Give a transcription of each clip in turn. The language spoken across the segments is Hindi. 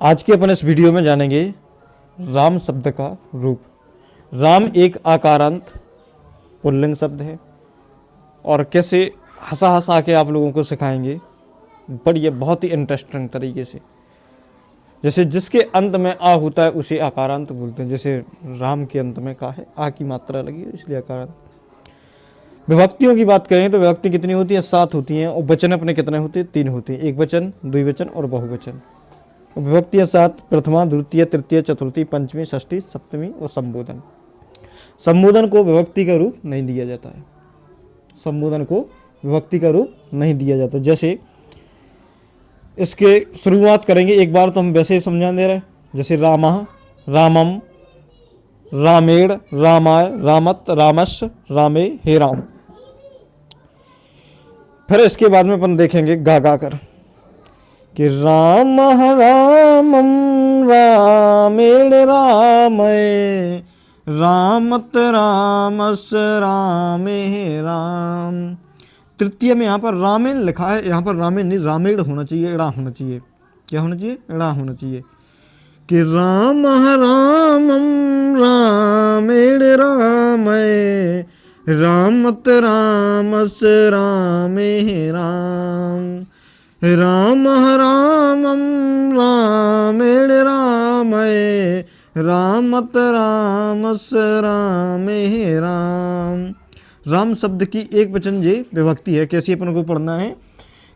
आज के अपन इस वीडियो में जानेंगे राम शब्द का रूप। राम एक आकारांत पुल्लिंग शब्द है और कैसे हंसा हंसा के आप लोगों को सिखाएंगे बढ़िया बहुत ही इंटरेस्टिंग तरीके से। जैसे जिसके अंत में आ होता है उसे आकारांत बोलते हैं। जैसे राम के अंत में का है, आ की मात्रा लगी है इसलिए आकारांत। विभक्तियों की बात करें तो विभक्ति कितनी होती है? 7 होती हैं। और वचन अपने कितने होते हैं? 3 होते हैं। एक वचन, द्विवचन और बहुवचन। विभक्तियाँ 7: प्रथमा, द्वितीय, तृतीय, चतुर्थी, पंचमी, षष्ठी, सप्तमी और संबोधन। संबोधन को विभक्ति का रूप नहीं दिया जाता है। संबोधन को विभक्ति का रूप नहीं दिया जाता। जैसे इसके शुरुआत करेंगे एक बार तो हम वैसे ही समझा दे रहे हैं। जैसे रामः, रामम, रामेण, रामाय, रामत, रामश, रामे, हे राम। फिर इसके बाद में अपन देखेंगे गा कर कि राम रामम रामेण रामय, रामत रामस, रामे राम। तृतीय में यहाँ पर रामेण लिखा है, यहाँ पर रामेण नहीं रामेण होना चाहिए, एड़ा होना चाहिए। क्या होना चाहिए? एड़ा होना चाहिए। कि राम रामम रामेण रामय, रामत रामस, रामे राम। राम रामम रामेण रामय, रामत रामस, रामे राम। राम शब्द की एक वचन ये विभक्ति है। कैसी अपन को पढ़ना है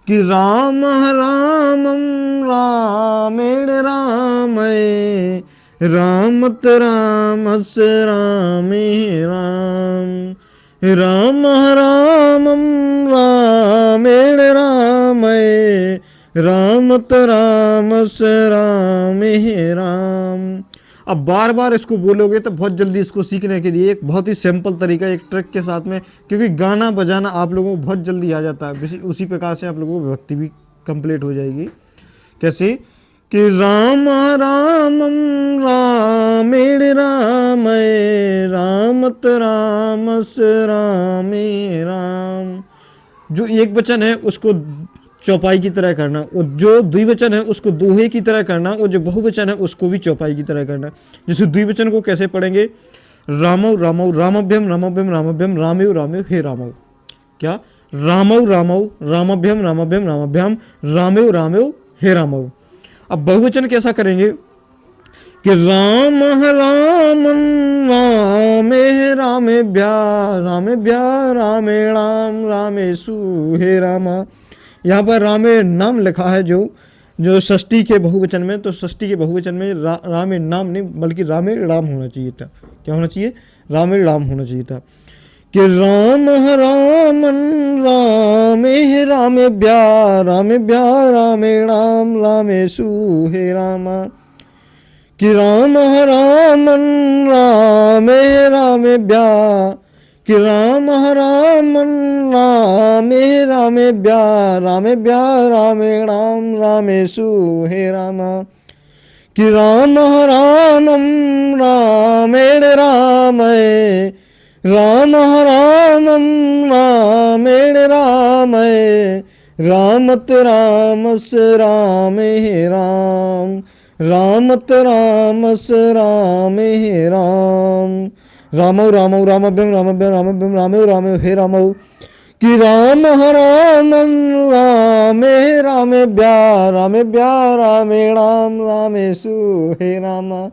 कि राम रामम रामेण रामय, रामत रामस, रामे राम। राम रामम रामेण रामय, रामत रामस, रामे राम। अब बार बार इसको बोलोगे तो बहुत जल्दी इसको सीखने के लिए एक बहुत ही सिंपल तरीका, एक ट्रिक के साथ में, क्योंकि गाना बजाना आप लोगों को बहुत जल्दी आ जाता है, उसी प्रकार से आप लोगों को विभक्ति भी कंप्लीट हो जाएगी। कैसे कि राम रामम रामेण रामय, रामत रामस, रामे राम। जो एक वचन है उसको चौपाई की तरह करना, और जो द्विवचन है उसको दोहे की तरह करना, और जो बहुवचन है उसको भी चौपाई की तरह करना। जैसे द्विवचन को कैसे पढ़ेंगे? रामौ रामौ, रामभ्यम रामभ्यम, रामभ्यम, रामेव रामेव, हे रामौ। क्या? रामौ रामौ, रामभ्यम रामभ्यम, रामभ्यम, रामेव रामेव, हे रामौ। अब बहुवचन कैसा करेंगे कि राम रामन रामे रामेभ्या, रामेभ्या रामेणाम, रामेषु, हे रामा। यहाँ पर रामे नाम लिखा है जो षष्ठी के बहुवचन में, तो षष्ठी के बहुवचन में रामे नाम नहीं बल्कि रामे राम होना चाहिए था। क्या होना चाहिए? रामे राम होना चाहिए था। कि राम रामन रामे रामेभ्या, रामेभ्या रामेणाम, रामेषु, हे रामा। कि राम रामन रामे रामेभ्या, कि राम रामन रामे रामेभ्या, रामेभ्या रामेणाम, रामेषु, हे रामा। कि राम रामम रामेण रामय, राम रामम रामेण रामय, रामत रामस, रामे राम। रामत रामस, रामे राम। रामौ रामौ, रामभ्यम रामभ्यम, रामभ्यम, रामेव रामेव, हे रामौ। कि राम रामन रामे रामेभ्या, रामेभ्या रामेणाम, रामेषु, हे रामा।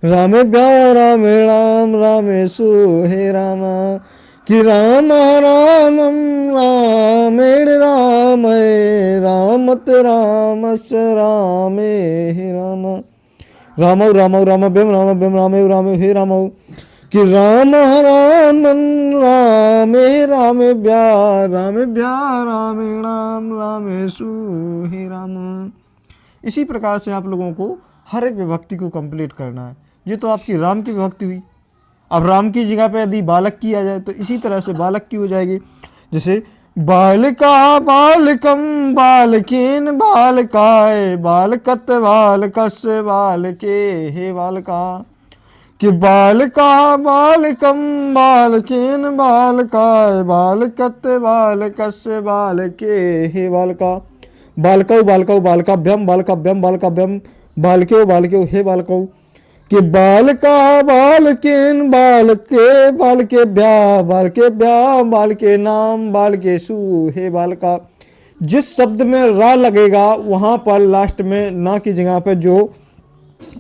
रामेभ्या रामेणाम, रामेषु, हे रामा। कि राम रामम रामेण रामय, रामत रामस, रामे, हे रामा। रामौ रामौ, रामभ्यम रामभ्यम, रामेव रामेव, हे रामौ। कि राम रामन रामे रामेभ्या, रामेभ्या रामेणाम, रामेषु, हे राम। इसी प्रकार से आप लोगों को हर एक विभक्ति को कंप्लीट करना है। ये तो आपकी राम की विभक्ति हुई। अब राम की जगह पे यदि बालक की आ जाए तो इसी तरह से बालक की हो जाएगी। जैसे बालिका बालकम, बालकेन बालकाय, बालकत बालकस, बालके, हे बालका। कि बालिका बालकम, बालकेन बालकाय, बालकत बालकस, बालके, हे बालका। बालकौ बालकौ बालकाभ्यम, बालकाभ्यम, बालकाभ्यम, बालक्यो हे बालको, कि बालका बालकेन बालके ब्याह बालके नाम बालकेशु। हे बालका, जिस शब्द में रा लगेगा वहां पर लास्ट में ना की जगह पर जो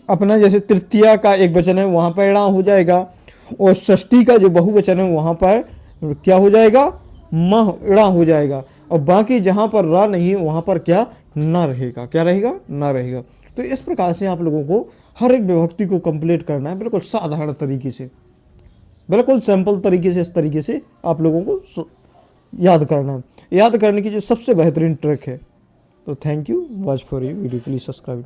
अपना जैसे तृतीया का एक वचन है वहां पर ड़ा हो जाएगा, और षष्ठी का जो बहुवचन है वहां पर क्या हो जाएगा, मह ड़ा हो जाएगा, और बाकी जहां पर रा नहीं है वहां पर क्या ना रहेगा, क्या रहेगा, ना रहेगा। तो इस प्रकार से आप लोगों को हर एक विभक्ति को कंप्लीट करना है, बिल्कुल साधारण तरीके से, बिल्कुल सिंपल तरीके से, इस तरीके से आप लोगों को याद करना है। याद करने की जो सबसे बेहतरीन ट्रिक है। तो thank you, watch for you video, please subscribe.